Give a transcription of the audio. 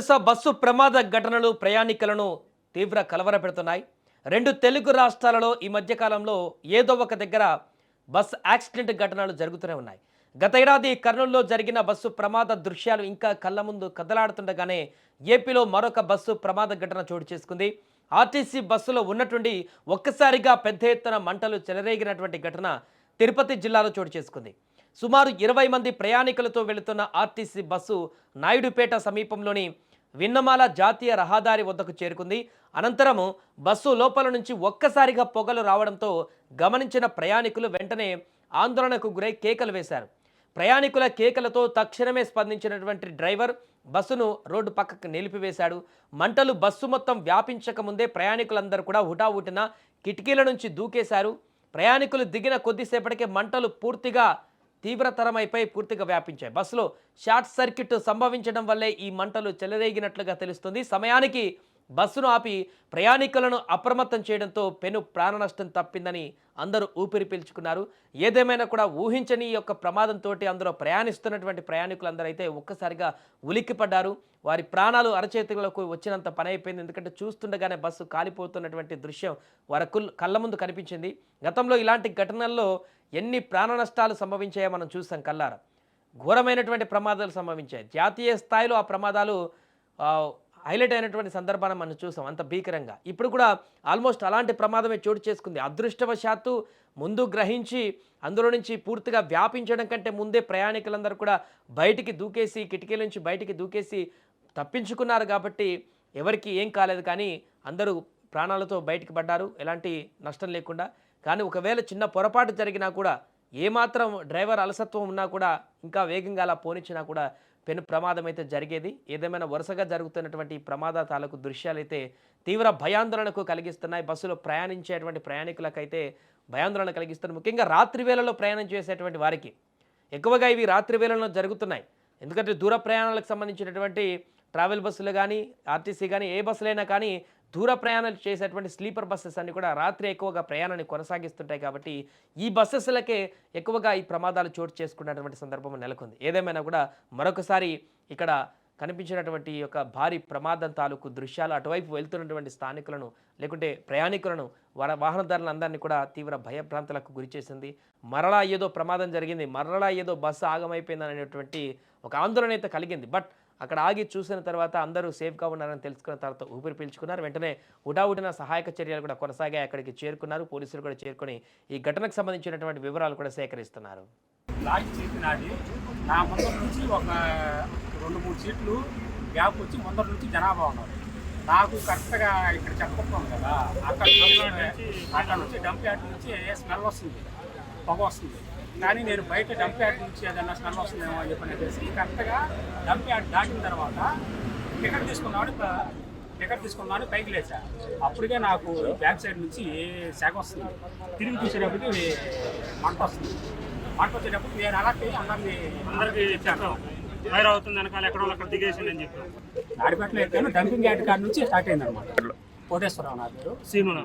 వరుస బస్సు ప్రమాద ఘటనలు ప్రయాణికులను తీవ్ర కలవరపెడుతున్నాయి. రెండు తెలుగు రాష్ట్రాలలో ఈ మధ్యకాలంలో ఏదో ఒక దగ్గర బస్సు యాక్సిడెంట్ ఘటనలు జరుగుతూనే ఉన్నాయి. గత ఏడాది కర్నూలులో జరిగిన బస్సు ప్రమాద దృశ్యాలు ఇంకా కళ్ళ ముందు కదలాడుతుండగానే ఏపీలో మరొక బస్సు ప్రమాద ఘటన చోటు చేసుకుంది. ఆర్టీసీ బస్సులో ఉన్నట్టుండి ఒక్కసారిగా పెద్ద ఎత్తున మంటలు చెలరేగినటువంటి ఘటన తిరుపతి జిల్లాలో చోటు చేసుకుంది. సుమారు 20 మంది ప్రయాణికులతో వెళుతున్న ఆర్టీసీ బస్సు నాయుడుపేట సమీపంలోని విన్నమాల జాతీయ రహదారి వద్దకు చేరుకుంది. అనంతరం బస్సు లోపల నుంచి ఒక్కసారిగా పొగలు రావడంతో గమనించిన ప్రయాణికులు వెంటనే ఆందోళనకు గురై కేకలు వేశారు. ప్రయాణికుల కేకలతో తక్షణమే స్పందించినటువంటి డ్రైవర్ బస్సును రోడ్డు పక్కకు నిలిపివేశాడు. మంటలు బస్సు మొత్తం వ్యాపించక ముందే ప్రయాణికులందరూ కూడా హుటాహుటిన కిటికీల నుంచి దూకేశారు. ప్రయాణికులు దిగిన కొద్దిసేపటికే మంటలు పూర్తిగా పూర్తిగా వ్యాపించాయి. బస్సులో షార్ట్ సర్క్యూట్ సంభవించడం వల్లే ఈ మంటలు చెలరేగినట్లుగా తెలుస్తుంది. సమయానికి బస్సును ఆపి ప్రయాణికులను అప్రమత్తం చేయడంతో పెను ప్రాణ నష్టం తప్పిందని అందరూ ఊపిరి పీల్చుకున్నారు. ఏదేమైనా కూడా ఊహించని యొక్క ప్రమాదంతో అందులో ప్రయాణిస్తున్నటువంటి ప్రయాణికులందరూ అయితే ఒక్కసారిగా ఉలిక్కిపడ్డారు. వారి ప్రాణాలు అరచేతులకు వచ్చినంత పని అయిపోయింది. ఎందుకంటే చూస్తుండగానే బస్సు కాలిపోతున్నటువంటి దృశ్యం వారి కళ్ళ ముందు కనిపించింది. గతంలో ఇలాంటి ఘటనల్లో ఎన్ని ప్రాణ నష్టాలు సంభవించాయో మనం చూసాం కల్లారా. ఘోరమైనటువంటి ప్రమాదాలు సంభవించాయి. జాతీయ స్థాయిలో ఆ ప్రమాదాలు హైలైట్ అయినటువంటి సందర్భాన్ని మనం చూసాం అంత భీకరంగా. ఇప్పుడు కూడా ఆల్మోస్ట్ అలాంటి ప్రమాదమే చోటు చేసుకుంది. అదృష్టవశాత్తు ముందు గ్రహించి అందులో నుంచి పూర్తిగా వ్యాపించడం కంటే ముందే ప్రయాణికులందరూ కూడా బయటికి దూకేసి కిటికీల నుంచి బయటికి దూకేసి తప్పించుకున్నారు కాబట్టి ఎవరికి ఏం కాలేదు. కానీ అందరూ ప్రాణాలతో బయటికి పడ్డారు ఎలాంటి నష్టం లేకుండా. కానీ ఒకవేళ చిన్న పొరపాటు జరిగినా కూడా ఏమాత్రం డ్రైవర్ అలసత్వం ఉన్నా కూడా ఇంకా వేగంగా అలా పోనిచ్చినా కూడా పెను ప్రమాదం అయితే జరిగేది. ఏదేమైనా వరుసగా జరుగుతున్నటువంటి ఈ ప్రమాద తాలూకు దృశ్యాలు అయితే తీవ్ర భయాందోళనకు కలిగిస్తున్నాయి. బస్సులో ప్రయాణించేటువంటి ప్రయాణికులకైతే భయాందోళన కలిగిస్తున్నాయి. ముఖ్యంగా రాత్రి వేళలో ప్రయాణం చేసేటువంటి వారికి ఎక్కువగా ఇవి రాత్రి వేళలో జరుగుతున్నాయి. ఎందుకంటే దూర ప్రయాణాలకు సంబంధించినటువంటి ట్రావెల్ బస్సులు కానీ ఆర్టీసీ కానీ ఏ బస్సులైనా కానీ దూర ప్రయాణాలు చేసేటువంటి స్లీపర్ బస్సెస్ అన్ని కూడా రాత్రి ఎక్కువగా ప్రయాణాన్ని కొనసాగిస్తుంటాయి. కాబట్టి ఈ బస్సెస్లకే ఎక్కువగా ఈ ప్రమాదాలు చోటు చేసుకున్నటువంటి సందర్భం నెలకొంది. ఏదేమైనా కూడా మరొకసారి ఇక్కడ కనిపించినటువంటి యొక్క భారీ ప్రమాదం తాలూకు దృశ్యాలు అటువైపు వెళ్తున్నటువంటి స్థానికులను లేకుంటే ప్రయాణికులను వాహనదారులను అందరినీ కూడా తీవ్ర భయభ్రాంతులకు గురి చేసింది. మరలా ఏదో ప్రమాదం జరిగింది, మరలా ఏదో బస్సు ఆగమైపోయింది అనేటువంటి ఒక ఆందోళన అయితే కలిగింది. బట్ అక్కడ ఆగి చూసిన తర్వాత అందరూ సేఫ్గా ఉన్నారని తెలుసుకున్న తర్వాత ఊపిరి పీల్చుకున్నారు. వెంటనే హుటాహుటిన సహాయక చర్యలు కూడా కొనసాగాయి. అక్కడికి చేరుకున్నారు. పోలీసులు కూడా చేరుకొని ఈ ఘటనకు సంబంధించినటువంటి వివరాలు కూడా సేకరిస్తున్నారు. నా ముందర నుంచి ఒక 2-3 సీట్లు గ్యాప్ వచ్చి ముందర నుంచి జనాభా ఉన్నారు. నాకు కరెక్ట్గా ఇక్కడ చెప్పకపోను కదా, అక్కడ నుంచి డంప్ యార్డ్ నుంచి స్మెల్ వస్తుంది, పొగ వస్తుంది. కానీ నేను బయట డంప్ యార్డ్ నుంచి ఏదైనా స్మెల్ వస్తుందేమో అని చెప్పనేసి కరెక్ట్గా డంప్ యార్డ్ దాటిన తర్వాత టికెట్ తీసుకున్నాను పైకి లేచా. అప్పటికే నాకు బ్యాక్ సైడ్ నుంచి సెగ వస్తుంది. తిరిగి చూసేటప్పటికి మంట వస్తుంది. మంట వచ్చేటప్పుడు నేను అలాంటి అందరికీ చెప్పాను ఫైర్ అవుతుంది వెనకాల ఎక్కడో అక్కడ దిగేసింది అని చెప్పాను. నాడిపేటలో ఎక్కాను. డంపింగ్ యార్డ్ కాడ నుంచి స్టార్ట్ అయింది అనమాట. కోటేశ్వరరావు నా పేరు, సీను.